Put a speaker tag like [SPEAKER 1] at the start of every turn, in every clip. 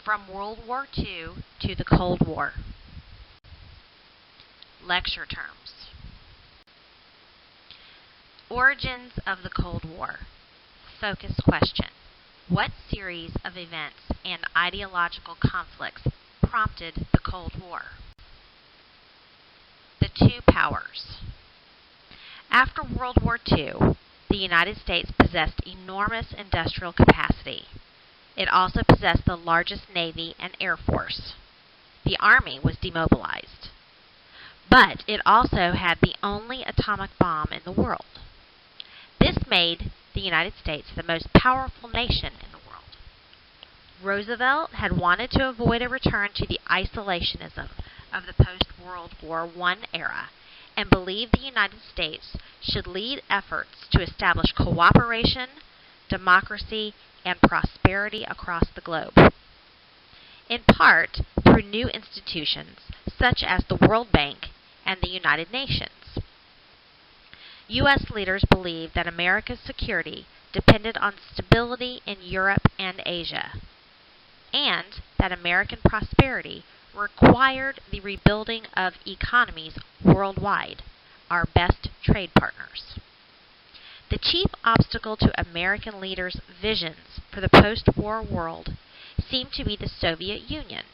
[SPEAKER 1] From World War II to the Cold War. Lecture terms. Origins of the Cold War. Focus question. What series of events and ideological conflicts prompted the Cold War? The two powers. After World War II, the United States possessed enormous industrial capacity. It also possessed the largest Navy and Air Force. The Army was demobilized. But it also had the only atomic bomb in the world. This made the United States the most powerful nation in the world. Roosevelt had wanted to avoid a return to the isolationism of the post-World War I era and believed the United States should lead efforts to establish cooperation, democracy, and prosperity across the globe. In part through new institutions such as the World Bank and the United Nations. U.S. leaders believed that America's security depended on stability in Europe and Asia, and that American prosperity required the rebuilding of economies worldwide, our best trade partners. The chief obstacle to American leaders' visions for the post-war world seemed to be the Soviet Union,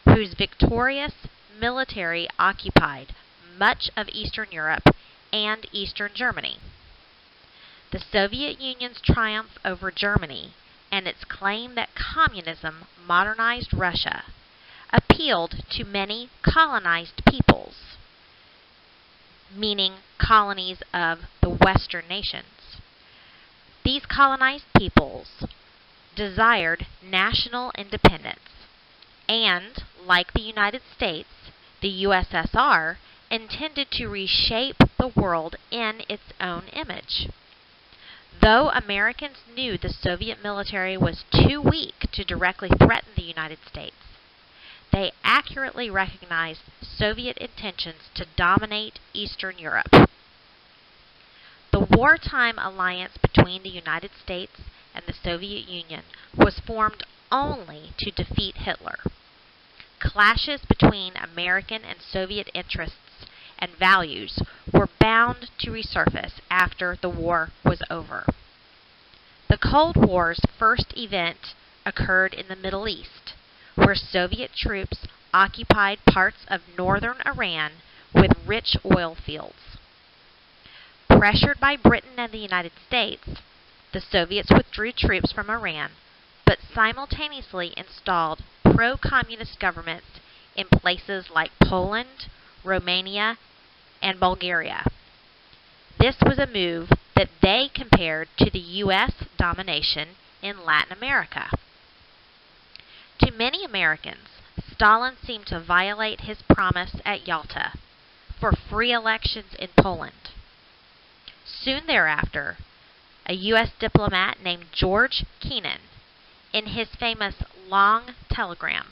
[SPEAKER 1] whose victorious military occupied much of Eastern Europe and Eastern Germany. The Soviet Union's triumph over Germany and its claim that communism modernized Russia appealed to many colonized peoples, meaning colonies of the Western nations. These colonized peoples desired national independence, and, like the United States, the USSR intended to reshape the world in its own image. Though Americans knew the Soviet military was too weak to directly threaten the United States, they accurately recognized Soviet intentions to dominate Eastern Europe. The wartime alliance between the United States and the Soviet Union was formed only to defeat Hitler. Clashes between American and Soviet interests and values were bound to resurface after the war was over. The Cold War's first event occurred in the Middle East, where Soviet troops occupied parts of northern Iran with rich oil fields. Pressured by Britain and the United States, the Soviets withdrew troops from Iran, but simultaneously installed pro-communist governments in places like Poland, Romania, and Bulgaria. This was a move that they compared to the U.S. domination in Latin America. To many Americans, Stalin seemed to violate his promise at Yalta for free elections in Poland. Soon thereafter, a U.S. diplomat named George Kennan, in his famous long telegram,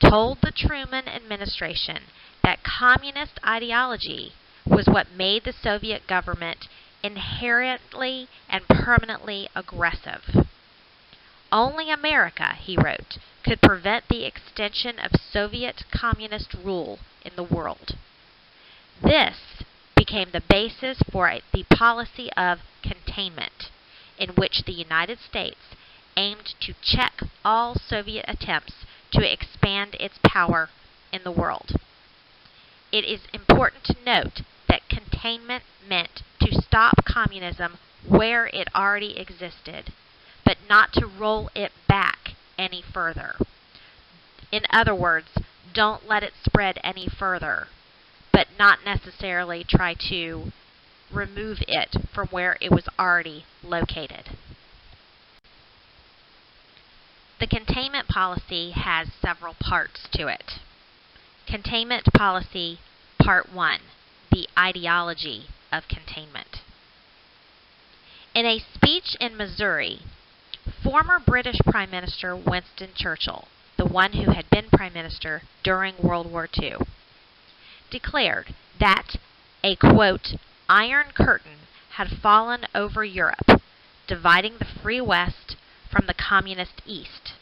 [SPEAKER 1] told the Truman administration that communist ideology was what made the Soviet government inherently and permanently aggressive. Only America, he wrote, could prevent the extension of Soviet communist rule in the world. This became the basis for the policy of containment, in which the United States aimed to check all Soviet attempts to expand its power in the world. It is important to note that containment meant to stop communism where it already existed, but not to roll it back any further. In other words, don't let it spread any further, but not necessarily try to remove it from where it was already located. The containment policy has several parts to it. Containment policy, Part 1, the ideology of containment. In a speech in Missouri, former British Prime Minister Winston Churchill, the one who had been Prime Minister during World War II, declared that a, quote, iron curtain had fallen over Europe, dividing the free West from the communist East,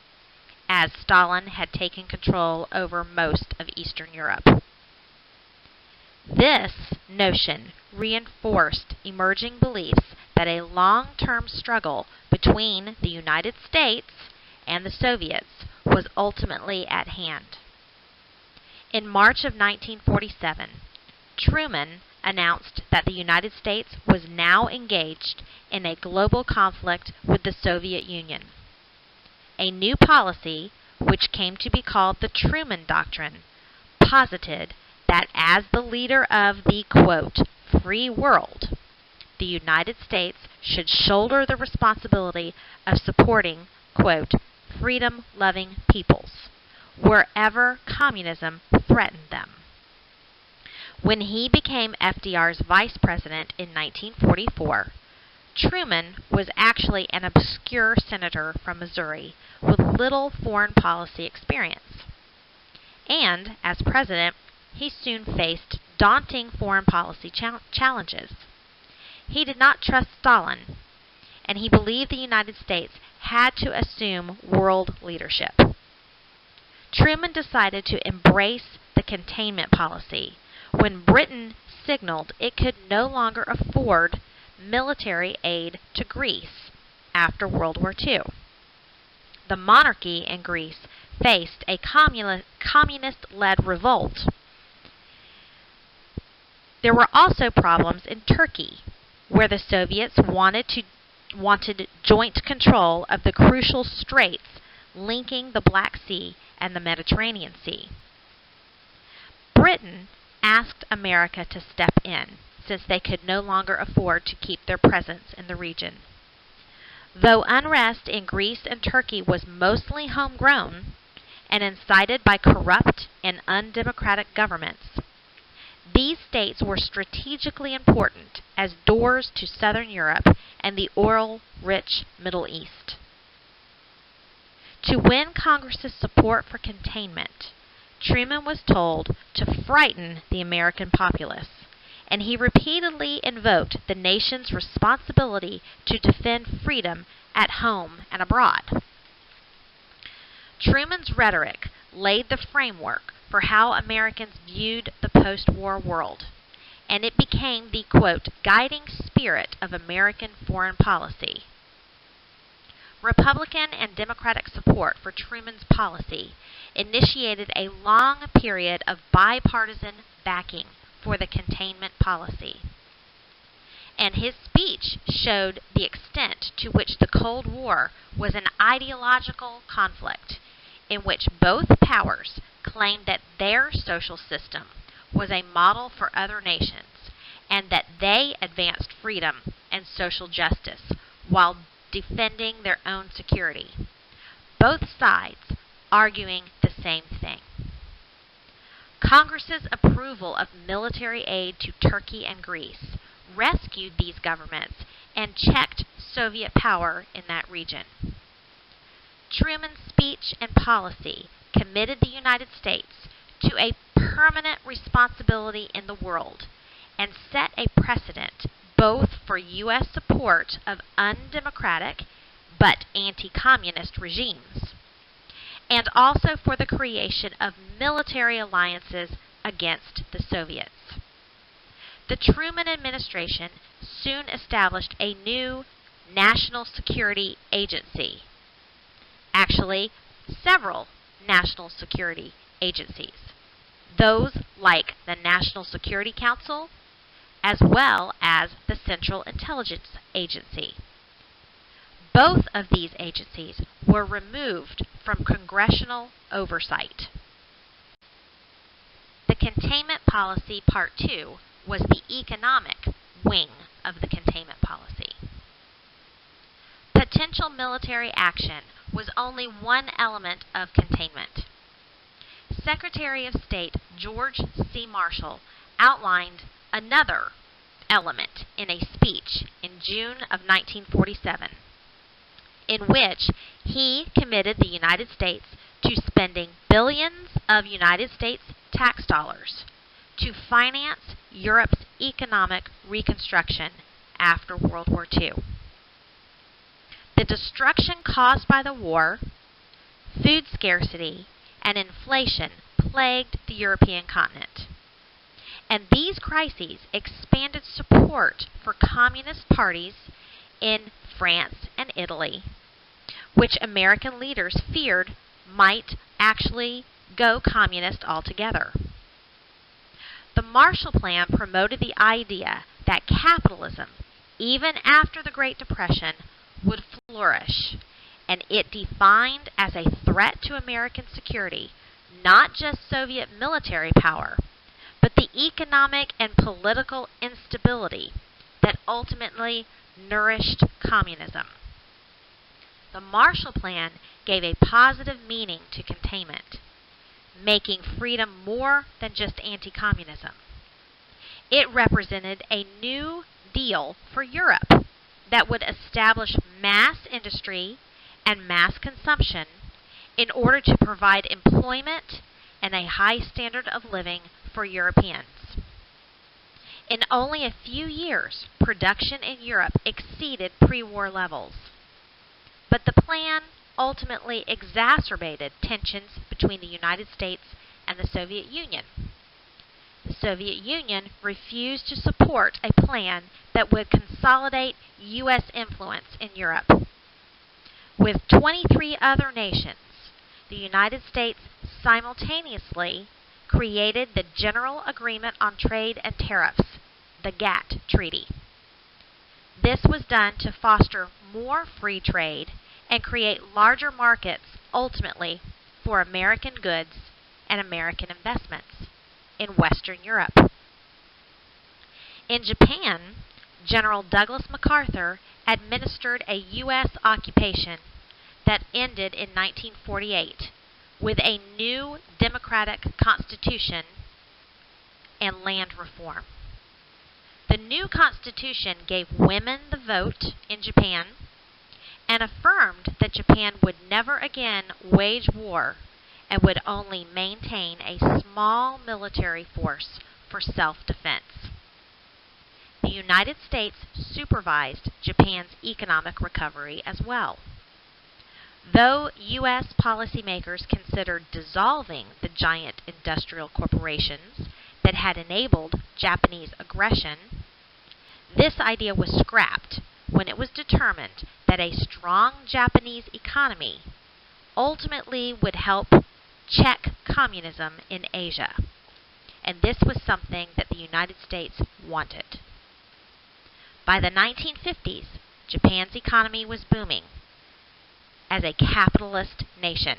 [SPEAKER 1] as Stalin had taken control over most of Eastern Europe. This notion reinforced emerging beliefs that a long-term struggle between the United States and the Soviets was ultimately at hand. In March of 1947, Truman announced that the United States was now engaged in a global conflict with the Soviet Union. A new policy, which came to be called the Truman Doctrine, posited that as the leader of the, quote, free world, the United States should shoulder the responsibility of supporting, quote, freedom-loving peoples, wherever communism threatened them. When he became FDR's vice president in 1944, Truman was actually an obscure senator from Missouri with little foreign policy experience. And, as president, he soon faced daunting foreign policy challenges. He did not trust Stalin, and he believed the United States had to assume world leadership. Truman decided to embrace the containment policy when Britain signaled it could no longer afford military aid to Greece after World War II. The monarchy in Greece faced a communist-led revolt. There were also problems in Turkey, where the Soviets wanted joint control of the crucial straits linking the Black Sea and the Mediterranean Sea. Britain asked America to step in, since they could no longer afford to keep their presence in the region. Though unrest in Greece and Turkey was mostly homegrown and incited by corrupt and undemocratic governments, these states were strategically important as doors to Southern Europe and the oil-rich Middle East. To win Congress's support for containment, Truman was told to frighten the American populace, and he repeatedly invoked the nation's responsibility to defend freedom at home and abroad. Truman's rhetoric laid the framework for how Americans viewed the post-war world, and it became the, quote, guiding spirit of American foreign policy. Republican and Democratic support for Truman's policy initiated a long period of bipartisan backing for the containment policy. And his speech showed the extent to which the Cold War was an ideological conflict in which both powers claimed that their social system was a model for other nations and that they advanced freedom and social justice while defending their own security. Both sides arguing the same thing. Congress's approval of military aid to Turkey and Greece rescued these governments and checked Soviet power in that region. Truman's speech and policy committed the United States to a permanent responsibility in the world and set a precedent both for U.S. support of undemocratic but anti-communist regimes, and also for the creation of military alliances against the Soviets. The Truman administration soon established a new national security agency. Actually, several national security agencies. Those like the National Security Council, as well as the Central Intelligence Agency. Both of these agencies were removed from congressional oversight. The Containment Policy Part 2 was the economic wing of the containment policy. Potential military action was only one element of containment. Secretary of State George C. Marshall outlined another element in a speech in June of 1947, in which he committed the United States to spending billions of United States tax dollars to finance Europe's economic reconstruction after World War II. The destruction caused by the war, food scarcity, and inflation plagued the European continent. And these crises expanded support for communist parties in France and Italy, which American leaders feared might actually go communist altogether. The Marshall Plan promoted the idea that capitalism, even after the Great Depression, would flourish, and it defined as a threat to American security not just Soviet military power, but the economic and political instability that ultimately nourished communism. The Marshall Plan gave a positive meaning to containment, making freedom more than just anti-communism. It represented a new deal for Europe that would establish mass industry and mass consumption in order to provide employment and a high standard of living for Europeans. In only a few years, production in Europe exceeded pre-war levels. But the plan ultimately exacerbated tensions between the United States and the Soviet Union. The Soviet Union refused to support a plan that would consolidate U.S. influence in Europe. With 23 other nations, the United States simultaneously created the General Agreement on Trade and Tariffs, the GATT Treaty. This was done to foster more free trade and create larger markets, ultimately, for American goods and American investments in Western Europe. In Japan, General Douglas MacArthur administered a U.S. occupation that ended in 1948 with a new democratic constitution and land reform. The new constitution gave women the vote in Japan and affirmed that Japan would never again wage war and would only maintain a small military force for self-defense. The United States supervised Japan's economic recovery as well. Though U.S. policymakers considered dissolving the giant industrial corporations that had enabled Japanese aggression, this idea was scrapped when it was determined that a strong Japanese economy ultimately would help check communism in Asia, and this was something that the United States wanted. By the 1950s, Japan's economy was booming as a capitalist nation.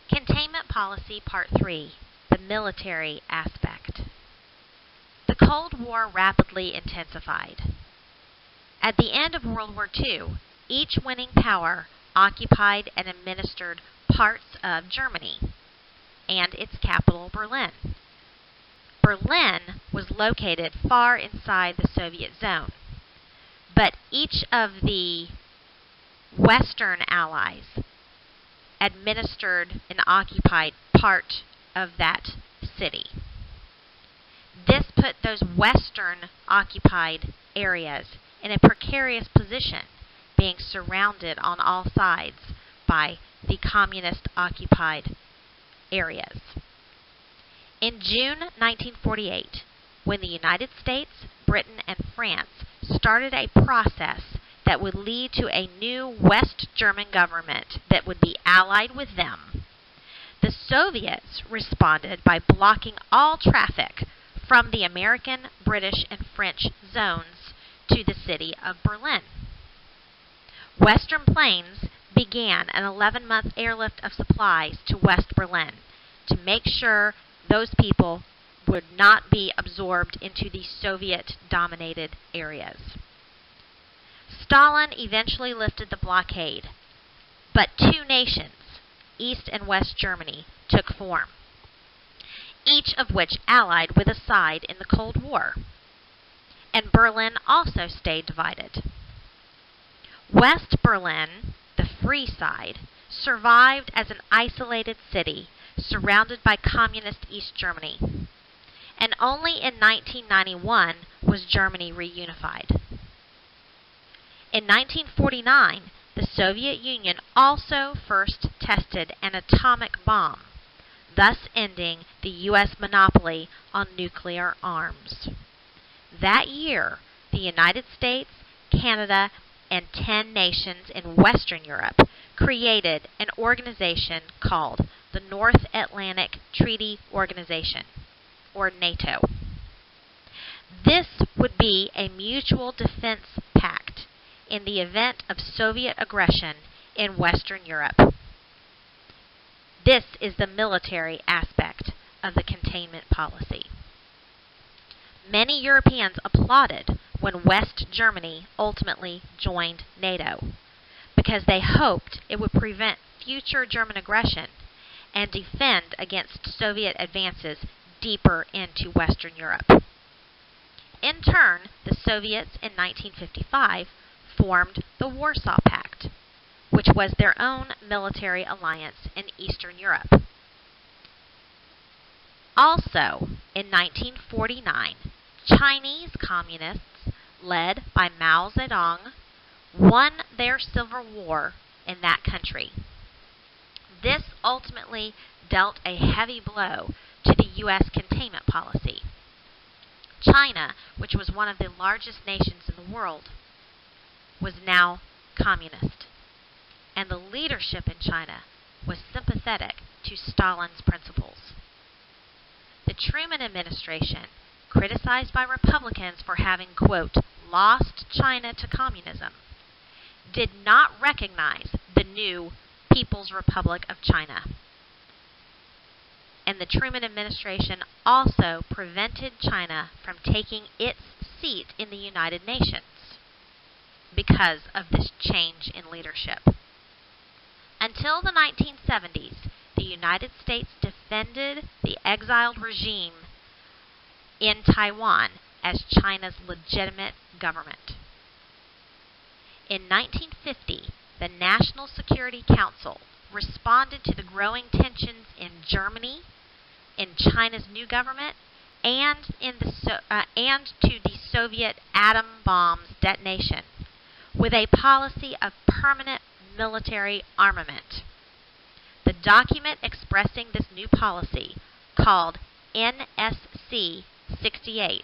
[SPEAKER 1] Containment Policy Part 3, the military aspect. The Cold War rapidly intensified. At the end of World War II, each winning power occupied and administered parts of Germany and its capital, Berlin. Berlin was located far inside the Soviet zone, but each of the Western allies administered and occupied part of that city. This put those Western occupied areas in a precarious position, being surrounded on all sides by the communist occupied areas. In June 1948, when the United States, Britain, and France started a process that would lead to a new West German government that would be allied with them, the Soviets responded by blocking all traffic from the American, British, and French zones to the city of Berlin. Western planes began an 11-month airlift of supplies to West Berlin to make sure those people would not be absorbed into the Soviet-dominated areas. Stalin eventually lifted the blockade, but two nations, East and West Germany, took form, each of which allied with a side in the Cold War, and Berlin also stayed divided. West Berlin, the free side, survived as an isolated city surrounded by communist East Germany, and only in 1991 was Germany reunified. In 1949, The Soviet Union also first tested an atomic bomb, thus ending the U.S. monopoly on nuclear arms. That year, the United States, Canada, and 10 nations in Western Europe created an organization called the North Atlantic Treaty Organization, or NATO. This would be a mutual defense pact in the event of Soviet aggression in Western Europe. This is the military aspect of the containment policy. Many Europeans applauded when West Germany ultimately joined NATO, because they hoped it would prevent future German aggression and defend against Soviet advances deeper into Western Europe. In turn, the Soviets in 1955 formed the Warsaw Pact, which was their own military alliance in Eastern Europe. Also, in 1949, Chinese communists, led by Mao Zedong, won their civil war in that country. This ultimately dealt a heavy blow to the U.S. containment policy. China, which was one of the largest nations in the world, was now communist, and the leadership in China was sympathetic to Stalin's principles. The Truman administration, criticized by Republicans for having, quote, lost China to communism, did not recognize the new People's Republic of China. And the Truman administration also prevented China from taking its seat in the United Nations because of this change in leadership. Until the 1970s, the United States defended the exiled regime in Taiwan as China's legitimate government. In 1950, the National Security Council responded to the growing tensions in Germany, in China's new government, and to the Soviet atom bomb's detonation, with a policy of permanent military armament. The document expressing this new policy, called NSC-68,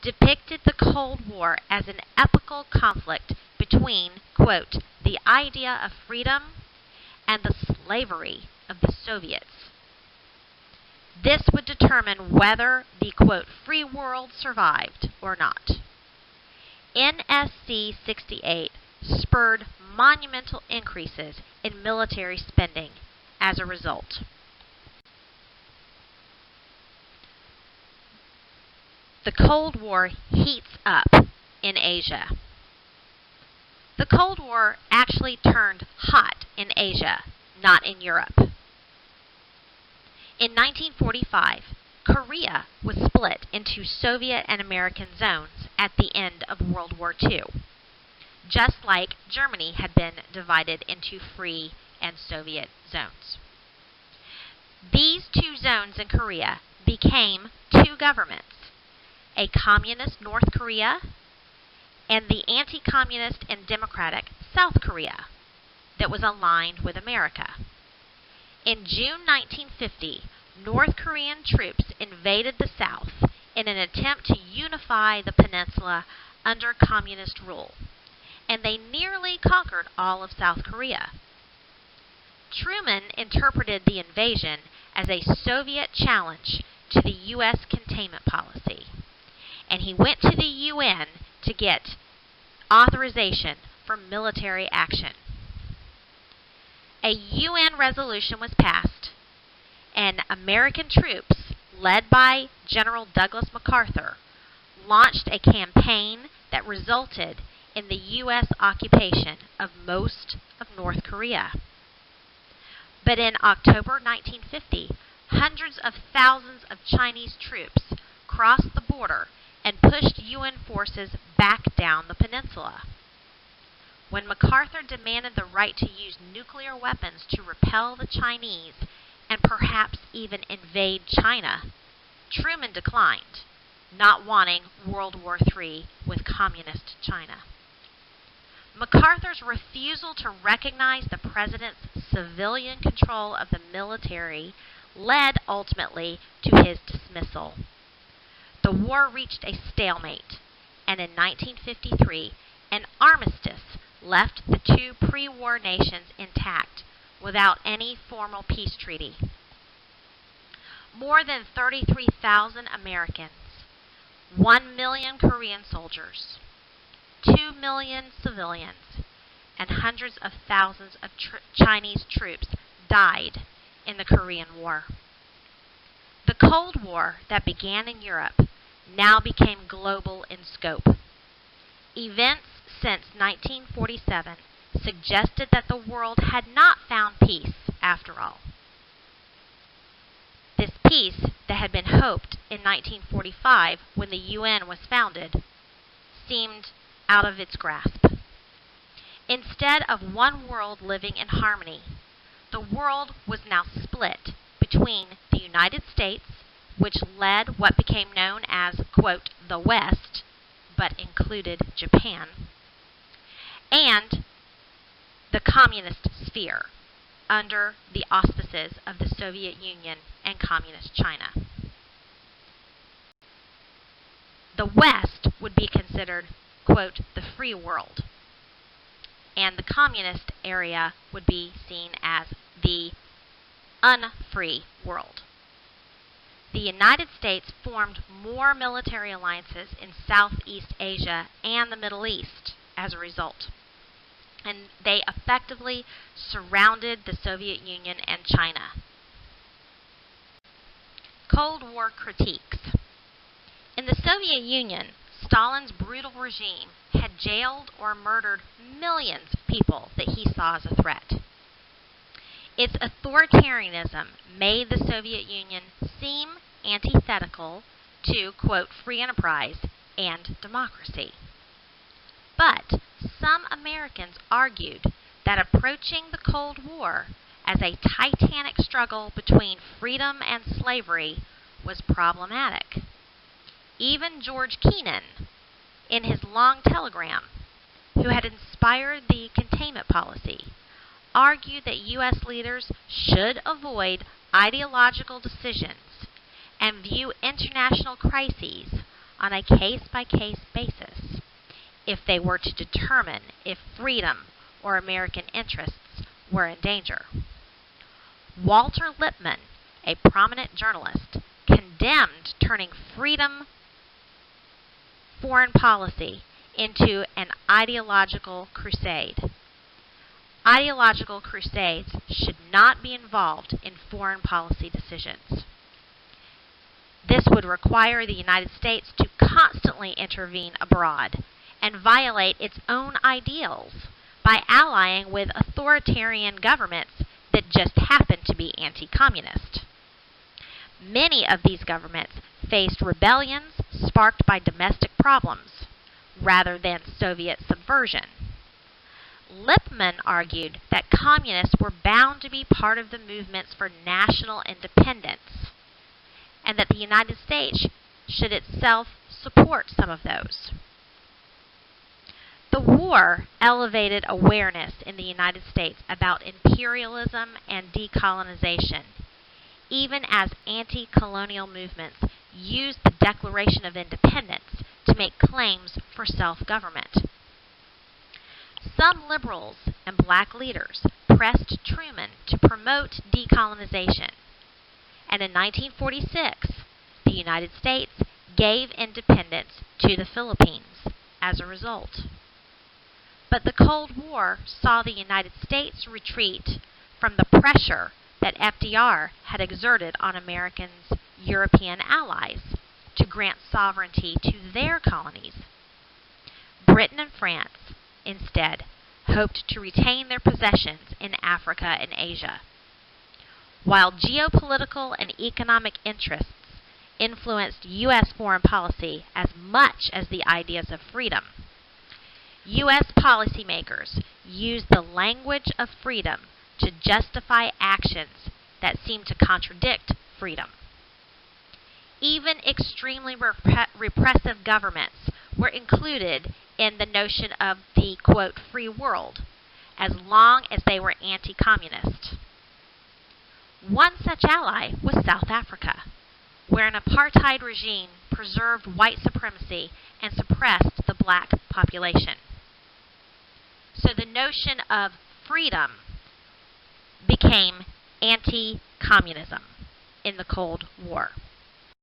[SPEAKER 1] depicted the Cold War as an epical conflict between, quote, the idea of freedom and the slavery of the Soviets. This would determine whether the, quote, free world survived or not. NSC-68 spurred monumental increases in military spending as a result. The Cold War heats up in Asia. The Cold War actually turned hot in Asia, not in Europe. In 1945, Korea was split into Soviet and American zones at the end of World War II, just like Germany had been divided into free and Soviet zones. These two zones in Korea became two governments, a communist North Korea and the anti-communist and democratic South Korea that was aligned with America. In June 1950, North Korean troops invaded the South in an attempt to unify the peninsula under communist rule, and they nearly conquered all of South Korea. Truman interpreted the invasion as a Soviet challenge to the U.S. containment policy, and he went to the UN to get authorization for military action. A UN resolution was passed, and American troops, led by General Douglas MacArthur, launched a campaign that resulted in the U.S. occupation of most of North Korea. But in October 1950, hundreds of thousands of Chinese troops crossed the border and pushed UN forces back down the peninsula. When MacArthur demanded the right to use nuclear weapons to repel the Chinese and perhaps even invade China, Truman declined, not wanting World War III with communist China. MacArthur's refusal to recognize the president's civilian control of the military led ultimately to his dismissal. The war reached a stalemate, and in 1953, an armistice left the two pre-war nations intact without any formal peace treaty. More than 33,000 Americans, 1 million Korean soldiers, 2 million civilians, and hundreds of thousands of Chinese troops died in the Korean War. The Cold War that began in Europe now became global in scope. Events since 1947 suggested that the world had not found peace after all. This peace that had been hoped in 1945 when the UN was founded seemed out of its grasp. Instead of one world living in harmony, the world was now split between the United States, which led what became known as, quote, the West, but included Japan, and the communist sphere under the auspices of the Soviet Union and Communist China. The West would be considered, quote, the free world, and the communist area would be seen as the unfree world. The United States formed more military alliances in Southeast Asia and the Middle East as a result, and they effectively surrounded the Soviet Union and China. Cold War critiques. In the Soviet Union, Stalin's brutal regime had jailed or murdered millions of people that he saw as a threat. Its authoritarianism made the Soviet Union seem antithetical to, quote, free enterprise and democracy. But some Americans argued that approaching the Cold War as a titanic struggle between freedom and slavery was problematic. Even George Kennan, in his long telegram, who had inspired the containment policy, argued that U.S. leaders should avoid ideological decisions and view international crises on a case-by-case basis if they were to determine if freedom or American interests were in danger. Walter Lippmann, a prominent journalist, condemned turning freedom foreign policy into an ideological crusade. Ideological crusades should not be involved in foreign policy decisions. This would require the United States to constantly intervene abroad and violate its own ideals by allying with authoritarian governments that just happen to be anti-communist. Many of these governments faced rebellions sparked by domestic problems rather than Soviet subversion. Lippmann argued that communists were bound to be part of the movements for national independence, and that the United States should itself support some of those. The war elevated awareness in the United States about imperialism and decolonization, even as anti-colonial movements used the Declaration of Independence to make claims for self-government. Some liberals and black leaders pressed Truman to promote decolonization, and in 1946, the United States gave independence to the Philippines as a result. But the Cold War saw the United States retreat from the pressure that FDR had exerted on Americans' European allies to grant sovereignty to their colonies. Britain and France, instead, hoped to retain their possessions in Africa and Asia. While geopolitical and economic interests influenced U.S. foreign policy as much as the ideas of freedom, U.S. policymakers used the language of freedom to justify actions that seemed to contradict freedom. Even extremely repressive governments were included in the notion of the, quote, free world, as long as they were anti-communist. One such ally was South Africa, where an apartheid regime preserved white supremacy and suppressed the black population. So the notion of freedom became anti-communism in the Cold War.